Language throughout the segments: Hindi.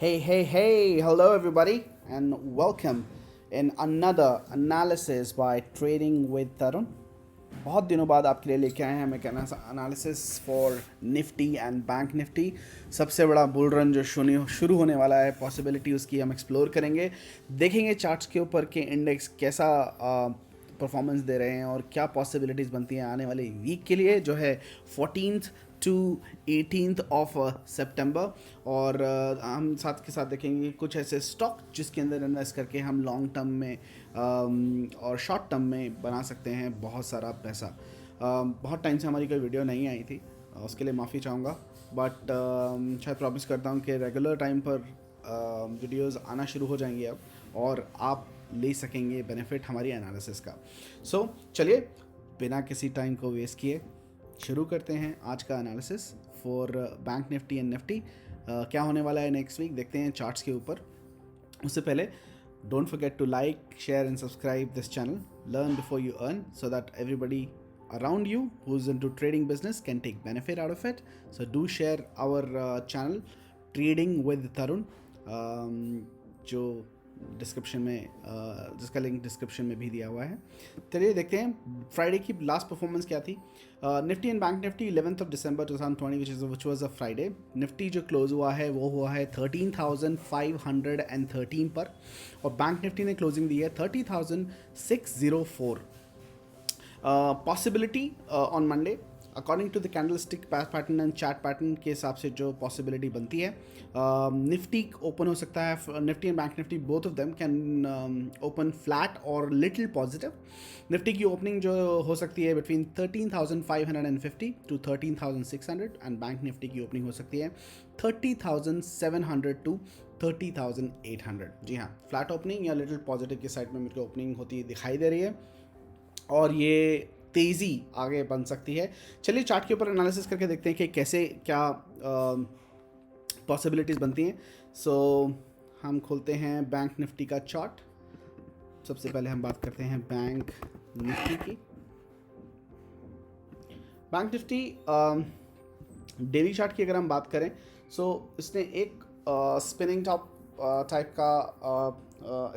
Hey, hello everybody, and welcome in another analysis by Trading with Tarun. बहुत दिनों बाद आपके लिए लेके आए हैं हम एक analysis for Nifty and Bank Nifty. सबसे बड़ा बुल रन जो शुरू होने वाला है, पॉसिबिलिटी उसकी हम एक्सप्लोर करेंगे, देखेंगे चार्ट्स के ऊपर के इंडेक्स कैसा परफॉर्मेंस दे रहे हैं और क्या पॉसिबिलिटीज़ बनती हैं आने वाले वीक के लिए जो है 14th टू 18th ऑफ सितंबर। और हम साथ के साथ देखेंगे कुछ ऐसे स्टॉक जिसके अंदर इन्वेस्ट करके हम लॉन्ग टर्म में और शॉर्ट टर्म में बना सकते हैं बहुत सारा पैसा। बहुत टाइम से हमारी कोई वीडियो नहीं आई थी, उसके लिए माफ़ी चाहूँगा, बट शायद प्रॉमिस करता हूँ कि रेगुलर टाइम पर वीडियोस आना शुरू हो जाएंगी अब, और आप ले सकेंगे बेनिफिट हमारी एनालिसिस का। सो चलिए बिना किसी टाइम को वेस्ट किए शुरू करते हैं आज का analysis for bank Nifty and Nifty. क्या होने वाला है नेक्स्ट वीक देखते हैं चार्ट्स के ऊपर। उससे पहले don't forget to like, share and subscribe this channel, learn before you earn, so that everybody around you who's into trading business can take benefit out of it. So do share our channel Trading with Tarun, जो डिस्क्रिप्शन में जिसका लिंक डिस्क्रिप्शन में भी दिया हुआ है। चलिए देखते हैं फ्राइडे की लास्ट परफॉर्मेंस क्या थी। Nifty and Bank Nifty 11th of December 2020 which was a Friday. Nifty जो क्लोज हुआ है वो हुआ है 13,513 पर, और बैंक निफ्टी ने क्लोजिंग दी है 30,604। Possibility on Monday according to the candlestick pattern and chart pattern के हिसाब से जो पॉसिबिलिटी बनती है, निफ्टी ओपन हो सकता है, Nifty and Bank Nifty both of them can open flat और लिटिल पॉजिटिव। निफ्टी की ओपनिंग जो हो सकती है between 13,550 to 13,600, and Bank Nifty की ओपनिंग हो सकती है 30,700 टू 30,800। जी हाँ, फ्लैट ओपनिंग या लिटिल पॉजिटिव की साइड में मेरे को ओपनिंग होती दिखाई दे रही है, और ये तेज़ी आगे बन सकती है। चलिए चार्ट के ऊपर एनालिसिस करके देखते हैं कि कैसे क्या पॉसिबिलिटीज़ बनती हैं। सो हम खोलते हैं बैंक निफ्टी का चार्ट। सबसे पहले हम बात करते हैं बैंक निफ्टी की। बैंक निफ्टी डेली चार्ट की अगर हम बात करें, सो इसने एक स्पिनिंग टॉप टाइप का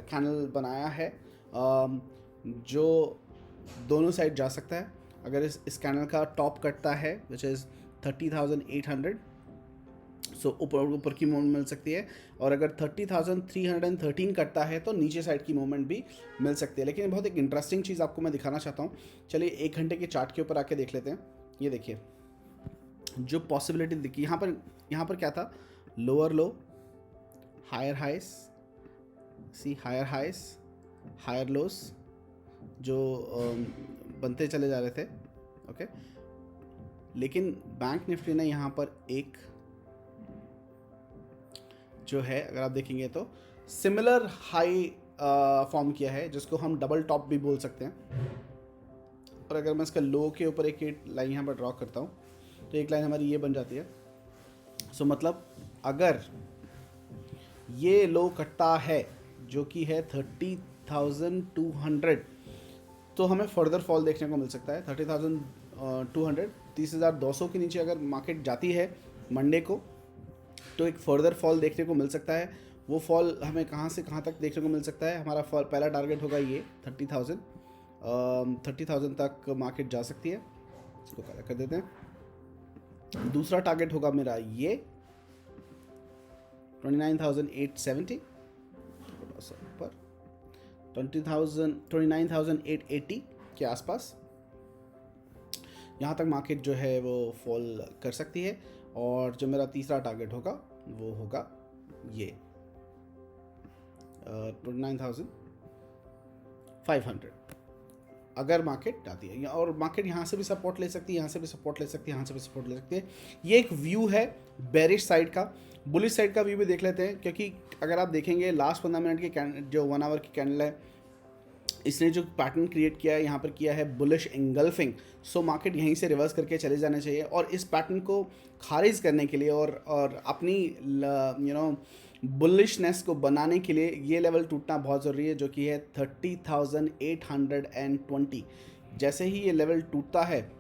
कैंडल बनाया है, जो दोनों साइड जा सकता है। अगर इस कैंडल का टॉप कटता है विच इज़ 30,800, सो ऊपर की मूवमेंट मिल सकती है, और अगर 30,313 कटता है तो नीचे साइड की मूवमेंट भी मिल सकती है। लेकिन बहुत एक इंटरेस्टिंग चीज़ आपको मैं दिखाना चाहता हूँ। चलिए 1 घंटे के चार्ट के ऊपर आके देख लेते हैं। ये देखिए जो पॉसिबिलिटी दिखी यहाँ पर क्या था, लोअर लो, हायर हाइस, सी हायर हाइस, हायर लोस जो बनते चले जा रहे थे। ओके, लेकिन बैंक निफ्टी ने यहाँ पर एक जो है अगर आप देखेंगे तो सिमिलर हाई फॉर्म किया है, जिसको हम डबल टॉप भी बोल सकते हैं। और अगर मैं इसका लो के ऊपर एक लाइन यहाँ पर ड्रॉ करता हूँ तो एक लाइन हमारी ये बन जाती है। सो मतलब अगर ये लो कटता है जो कि है 30,200, तो हमें फर्दर फॉल देखने को मिल सकता है 30,200, 30,200 के नीचे अगर मार्केट जाती है मंडे को, तो एक फर्दर फॉल देखने को मिल सकता है। वो फॉल हमें कहाँ से कहाँ तक देखने को मिल सकता है, हमारा पहला टारगेट होगा ये 30,000 तक मार्केट जा सकती है। इसको कलर कर देते हैं। दूसरा टारगेट होगा मेरा ये 29,870 पर, 29,880 के आसपास यहाँ तक मार्केट जो है वो फॉल कर सकती है। और जो मेरा तीसरा टारगेट होगा वो होगा ये 29,500 अगर मार्केट जाती है। और मार्केट यहाँ से भी सपोर्ट ले सकती है, यहाँ से भी सपोर्ट ले सकती है, यहाँ से भी सपोर्ट ले सकती है। ये एक व्यू है बेरिश साइड का। बुलिश साइड का व्यू भी देख लेते हैं, क्योंकि अगर आप देखेंगे लास्ट 15 मिनट की जो 1 आवर की कैंडल है, इसने जो पैटर्न क्रिएट किया है यहाँ पर किया है बुलिश एंगल्फिंग। सो मार्केट यहीं से रिवर्स करके चले जाने चाहिए, और इस पैटर्न को खारिज करने के लिए और अपनी बुलिशनेस को बनाने के लिए ये लेवल टूटना बहुत ज़रूरी है, जो कि है 30,820। जैसे ही ये लेवल टूटता है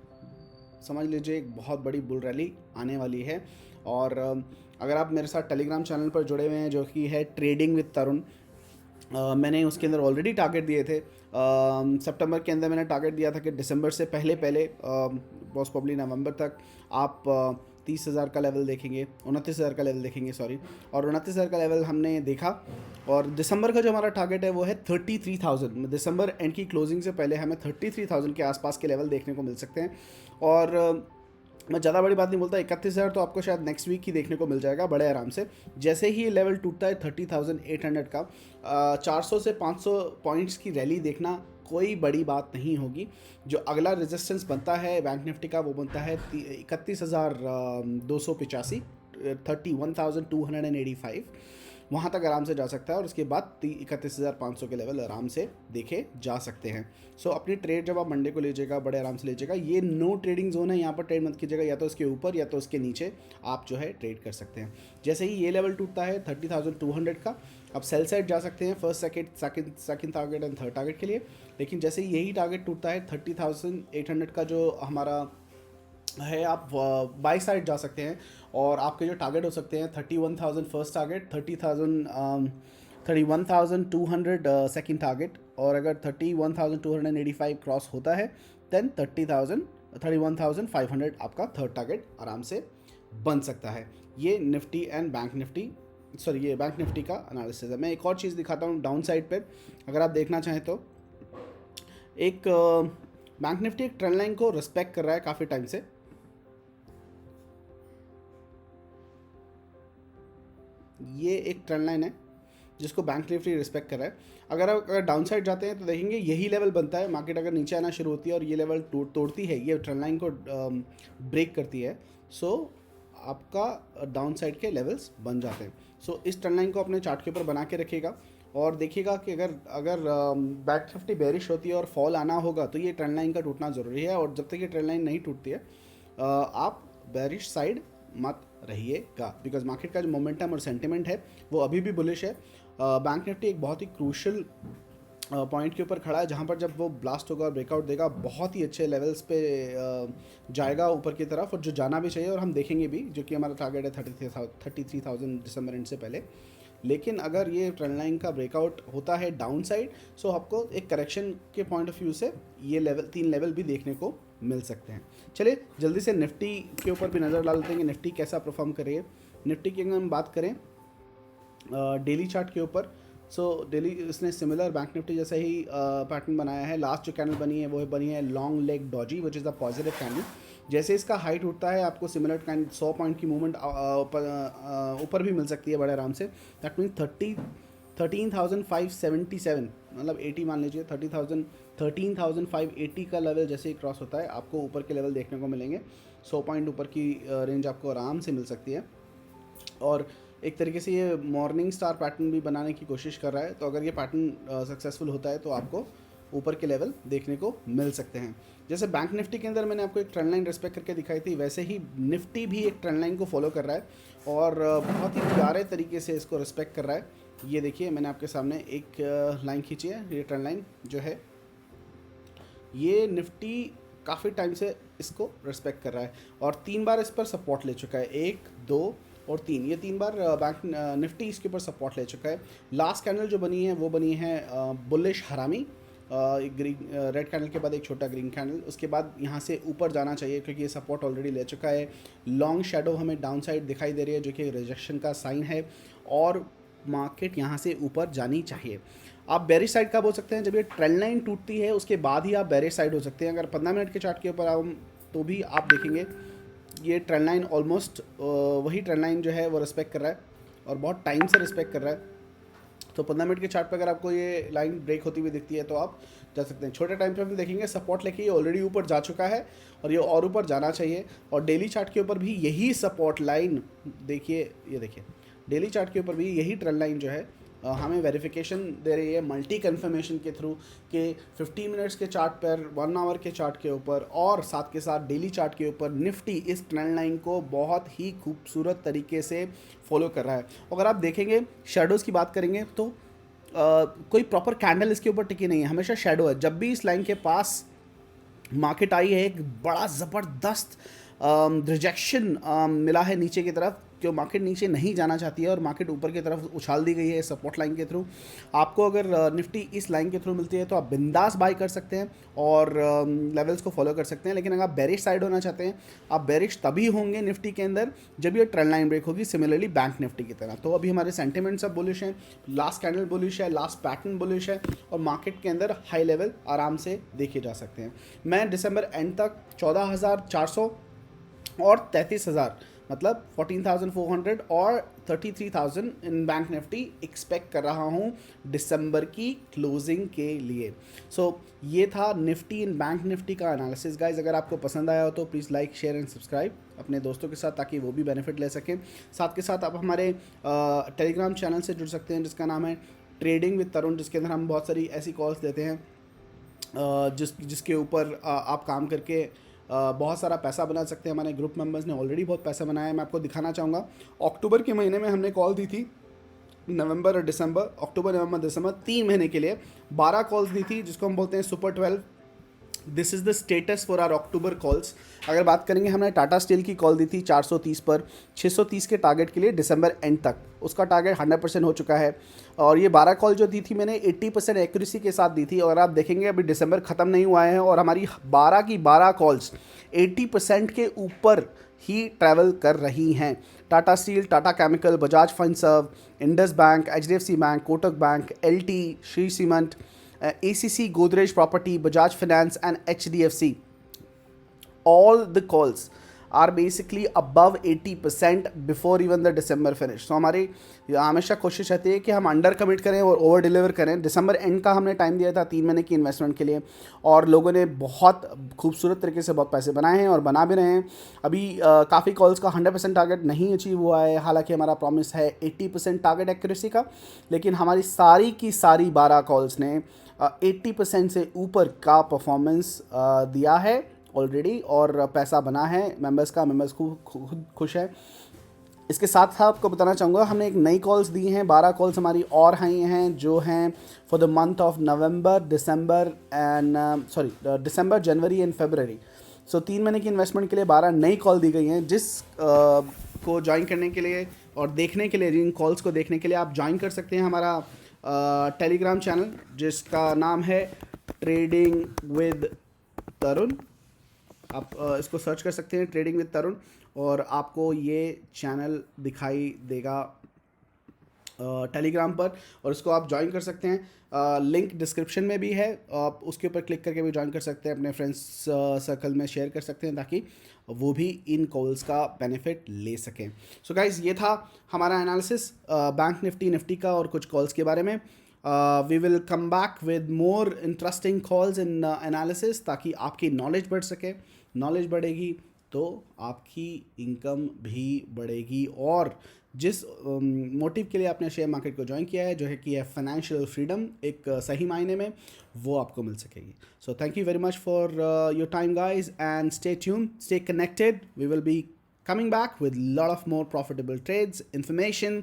समझ लीजिए एक बहुत बड़ी बुल रैली आने वाली है। और अगर आप मेरे साथ टेलीग्राम चैनल पर जुड़े हुए हैं जो कि है ट्रेडिंग विद तरुण, मैंने उसके अंदर ऑलरेडी टारगेट दिए थे। सितंबर के अंदर मैंने टारगेट दिया था कि दिसंबर से पहले पहले मोस्ट प्रॉब्ली नवंबर तक आप 30,000 का लेवल देखेंगे, 29,000 का लेवल देखेंगे सॉरी, और 29,000 का लेवल हमने देखा। और दिसंबर का जो हमारा टारगेट है वो है 33,000। दिसंबर एंड की क्लोजिंग से पहले हमें 33,000 के आसपास के लेवल देखने को मिल सकते हैं। और मैं ज़्यादा बड़ी बात नहीं बोलता, 31,000 तो आपको शायद नेक्स्ट वीक ही देखने को मिल जाएगा बड़े आराम से। जैसे ही ये लेवल टूटता है 30,800 का, 400 से 500 पॉइंट्स की रैली देखना कोई बड़ी बात नहीं होगी। जो अगला रेजिस्टेंस बनता है बैंक निफ्टी का वो बनता है 31,285, 31,285, वहाँ तक आराम से जा सकता है। और उसके बाद 31,500 के लेवल आराम से देखे जा सकते हैं। सो अपनी ट्रेड जब आप मंडे को लीजिएगा बड़े आराम से लीजिएगा। ये नो ट्रेडिंग जोन है, यहाँ पर ट्रेड मत कीजिएगा, या तो इसके ऊपर या तो इसके नीचे आप जो है ट्रेड कर सकते हैं। जैसे ही ये लेवल टूटता है 30,200 का, आप सेल साइड जा सकते हैं first second target and third target के लिए। लेकिन जैसे ही यही टारगेट टूटता है 30,800 का जो हमारा है, आप बाई साइड जा सकते हैं। और आपके जो टारगेट हो सकते हैं 31,000 फर्स्ट टारगेट, 31,200 सेकंड टारगेट, और अगर 31,285 क्रॉस होता है देन 31,500 आपका थर्ड टारगेट आराम से बन सकता है। ये Nifty and Bank Nifty, sorry ये बैंक निफ्टी का एनालिसिस है। मैं एक और चीज़ दिखाता हूँ डाउन साइड पर, अगर आप देखना चाहें तो एक बैंक निफ्टी एक ट्रेंड लाइन को रिस्पेक्ट कर रहा है काफ़ी टाइम से। ये एक ट्रेंड लाइन है जिसको बैंक निफ्टी रिस्पेक्ट कर रहा है। अगर डाउन साइड जाते हैं तो देखेंगे यही लेवल बनता है। मार्केट अगर नीचे आना शुरू होती है और ये लेवल तोड़ती है, ये ट्रेंड लाइन को ब्रेक करती है, सो आपका डाउन साइड के लेवल्स बन जाते हैं। सो इस ट्रेंड लाइन को अपने चार्ट के ऊपर बना के रखिएगा और देखिएगा कि अगर बैंक निफ्टी बेरिश होती है और फॉल आना होगा तो ये ट्रेंड लाइन का टूटना ज़रूरी है। और जब तक ये ट्रेंड लाइन नहीं टूटती है आप बेरिश साइड मत रहिएगा, बिकॉज मार्केट का जो मोमेंटम और सेंटिमेंट है वो अभी भी बुलिश है। बैंक निफ्टी एक बहुत ही क्रूशल पॉइंट के ऊपर खड़ा है जहाँ पर जब वो ब्लास्ट होगा और ब्रेकआउट देगा बहुत ही अच्छे लेवल्स पे जाएगा ऊपर की तरफ, और जो जाना भी चाहिए और हम देखेंगे भी, जो कि हमारा टारगेट है 33,000 दिसंबर एंड से पहले। लेकिन अगर ये ट्रेंड लाइन का ब्रेकआउट होता है डाउन साइड, सो आपको एक करेक्शन के पॉइंट ऑफ व्यू से ये लेवल 3 लेवल भी देखने को मिल सकते हैं। चलिए जल्दी से निफ्टी के ऊपर भी नज़र डालते हैं कि निफ्टी कैसा परफॉर्म कर रही है। निफ्टी की अगर हम बात करें डेली चार्ट के ऊपर, सो डेली इसने सिमिलर बैंक निफ्टी जैसा ही पैटर्न बनाया है। लास्ट जो कैंडल बनी है वो बनी है long leg Doge which is the positive candle. जैसे इसका हाइट उठता है आपको सिमिलर काइंड 100 पॉइंट की मूवमेंट ऊपर भी मिल सकती है बड़े आराम से। दैट मीन्स 13,577 मतलब 80 मान लीजिए, 13,580 का लेवल जैसे ही क्रॉस होता है आपको ऊपर के लेवल देखने को मिलेंगे। 100 पॉइंट ऊपर की रेंज आपको आराम से मिल सकती है। और एक तरीके से ये मॉर्निंग स्टार पैटर्न भी बनाने की कोशिश कर रहा है। तो अगर ये पैटर्न सक्सेसफुल होता है तो आपको ऊपर के लेवल देखने को मिल सकते हैं। जैसे बैंक निफ्टी के अंदर मैंने आपको एक ट्रेंड लाइन रिस्पेक्ट करके दिखाई थी, वैसे ही निफ्टी भी एक ट्रेंड लाइन को फॉलो कर रहा है और बहुत ही प्यारे तरीके से इसको रिस्पेक्ट कर रहा है। ये देखिए मैंने आपके सामने एक लाइन खींची है, ये ट्रेंड लाइन जो है ये निफ्टी काफ़ी टाइम से इसको रिस्पेक्ट कर रहा है और 3 बार इस पर सपोर्ट ले चुका है, 1, 2 और 3। ये 3 बार बैंक निफ्टी इसके ऊपर सपोर्ट ले चुका है। लास्ट कैंडल जो बनी है वो बनी है बुलिश हरामी, ग्रीन रेड कैंडल के बाद एक छोटा ग्रीन कैंडल, उसके बाद यहाँ से ऊपर जाना चाहिए क्योंकि ये सपोर्ट ऑलरेडी ले चुका है। लॉन्ग शेडो हमें डाउन साइड दिखाई दे रही है जो कि रिजेक्शन का साइन है और मार्केट यहाँ से ऊपर जानी चाहिए। आप बेरिश साइड कब हो सकते हैं? जब ये ट्रेंड लाइन टूटती है उसके बाद ही आप बेरिश साइड हो सकते हैं। अगर 15 मिनट के चार्ट के ऊपर आओ तो भी आप देखेंगे ये ट्रेंड लाइन ऑलमोस्ट वही ट्रेंड लाइन जो है वो रिस्पेक्ट कर रहा है और बहुत टाइम से रिस्पेक्ट कर रहा है। तो 15 मिनट के चार्ट पे अगर आपको ये लाइन ब्रेक होती हुई दिखती है तो आप जा सकते हैं। छोटे टाइम पे हम देखेंगे सपोर्ट लेके ये ऑलरेडी ऊपर जा चुका है और ये और ऊपर जाना चाहिए। और डेली चार्ट के ऊपर भी यही सपोर्ट लाइन देखिए, ये देखिए डेली चार्ट के ऊपर भी यही ट्रेंड लाइन जो है हमें वेरिफिकेशन दे रही है मल्टी कन्फर्मेशन के थ्रू कि 15 मिनट्स के चार्ट पर, 1 आवर के चार्ट के ऊपर और साथ के साथ डेली चार्ट के ऊपर निफ्टी इस ट्रेंड लाइन को बहुत ही खूबसूरत तरीके से फॉलो कर रहा है। अगर आप देखेंगे शेडोज़ की बात करेंगे तो कोई प्रॉपर कैंडल इसके ऊपर टिकी नहीं है, हमेशा शेडो है। जब भी इस लाइन के पास मार्केट आई है एक बड़ा ज़बरदस्त रिजेक्शन मिला है नीचे की तरफ, क्यों मार्केट नीचे नहीं जाना चाहती है और मार्केट ऊपर की तरफ उछाल दी गई है सपोर्ट लाइन के थ्रू। आपको अगर निफ्टी इस लाइन के थ्रू मिलती है तो आप बिंदास बाई कर सकते हैं और लेवल्स को फॉलो कर सकते हैं। लेकिन अगर आप बेरिश साइड होना चाहते हैं, आप बेरिश तभी होंगे निफ्टी के अंदर जब ये ट्रेंड लाइन ब्रेक होगी, सिमिलरली बैंक निफ्टी की तरह। तो अभी हमारे सेंटिमेंट सब बुलिश हैं, लास्ट कैंडल बुलिश है, लास्ट पैटर्न बुलिश है और मार्केट के अंदर हाई लेवल आराम से देखे जा सकते हैं। मैं दिसंबर एंड तक 14,400 और 33,000 मतलब 14,400 और 33,000 इन बैंक निफ्टी एक्सपेक्ट कर रहा हूँ दिसंबर की क्लोजिंग के लिए। सो ये था निफ्टी इन बैंक निफ्टी का एनालिसिस गाइज। अगर आपको पसंद आया हो तो please like share and subscribe अपने दोस्तों के साथ, ताकि वो भी बेनिफिट ले सकें। साथ के साथ आप हमारे टेलीग्राम चैनल से जुड़ सकते हैं जिसका नाम है ट्रेडिंग विद तरुण, जिसके अंदर हम बहुत सारी ऐसी कॉल्स देते हैं जिसके ऊपर आप काम करके बहुत सारा पैसा बना सकते हैं। हमारे ग्रुप मेंबर्स ने ऑलरेडी बहुत पैसा बनाया है। मैं आपको दिखाना चाहूँगा, अक्टूबर के महीने में हमने कॉल दी थी, नवंबर और दिसंबर, अक्टूबर नवंबर दिसंबर 3 महीने के लिए 12 कॉल्स दी थी, जिसको हम बोलते हैं super 12। This is the status for our October calls. अगर बात करेंगे, हमने टाटा स्टील की कॉल दी थी 430 पर 630 के टारगेट के लिए दिसंबर एंड तक, उसका टारगेट 100% हो चुका है। और ये 12 कॉल जो दी थी मैंने 80% एक्यूरेसी के साथ दी थी। और आप देखेंगे अभी दिसंबर ख़त्म नहीं हुआ है और हमारी 12 की 12 कॉल्स 80% के ऊपर ही ट्रैवल कर रही हैं। Tata steel, Tata chemical, Bajaj Finserv, Indus bank, HDFC bank, Kotak bank, LT, Shri cement, ACC, Godrej Property, Bajaj Finance and HDFC. All the calls are basically above 80% before even the December finish. So हमारी हमेशा कोशिश रहती है कि हम अंडर कमिट करें और ओवर डिलीवर करें। दिसंबर एंड का हमने टाइम दिया था 3 महीने की इन्वेस्टमेंट के लिए और लोगों ने बहुत खूबसूरत तरीके से बहुत पैसे बनाए हैं और बना भी रहे हैं। अभी काफ़ी कॉल्स का 100% टारगेट नहीं अचीव हुआ है, हालांकि हमारा प्रॉमिस है 80% टारगेट एक्यूरेसी का। लेकिन हमारी सारी की सारी 12 कॉल्स ने 80% से ऊपर का परफॉर्मेंस दिया है ऑलरेडी और पैसा बना है मेंबर्स का। मेंबर्स खुद खुश है। इसके साथ साथ आपको बताना चाहूँगा, हमने एक नई कॉल्स दी हैं, 12 कॉल्स हमारी और आई हैं जो हैं for the month of November, December, January and February. So 3 महीने की इन्वेस्टमेंट के लिए 12 नई कॉल दी गई हैं, जिस को ज्वाइन करने के लिए और देखने के लिए, जिन कॉल्स को देखने के लिए आप ज्वाइन कर सकते हैं हमारा टेलीग्राम चैनल, जिसका नाम है ट्रेडिंग विद तरुण। आप इसको सर्च कर सकते हैं ट्रेडिंग विद तरुण और आपको ये चैनल दिखाई देगा टेलीग्राम पर और इसको आप ज्वाइन कर सकते हैं। लिंक डिस्क्रिप्शन में भी है, आप उसके ऊपर क्लिक करके भी ज्वाइन कर सकते हैं, अपने फ्रेंड्स सर्कल में शेयर कर सकते हैं ताकि वो भी इन कॉल्स का बेनिफिट ले सकें। सो गाइज, ये था हमारा एनालिसिस बैंक निफ्टी का और कुछ कॉल्स के बारे में। We will come back with more interesting calls in analysis, ताकि आपकी नॉलेज बढ़ सके। नॉलेज बढ़ेगी तो आपकी इनकम भी बढ़ेगी और जिस मोटिव के लिए आपने शेयर मार्केट को ज्वाइन किया है, जो है कि है फाइनेंशियल फ्रीडम एक सही मायने में, वो आपको मिल सकेगी। So thank you very much for your time guys and stay tune, stay connected. We will be coming back with a lot of more profitable trades, information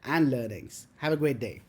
and learnings. Have a great day.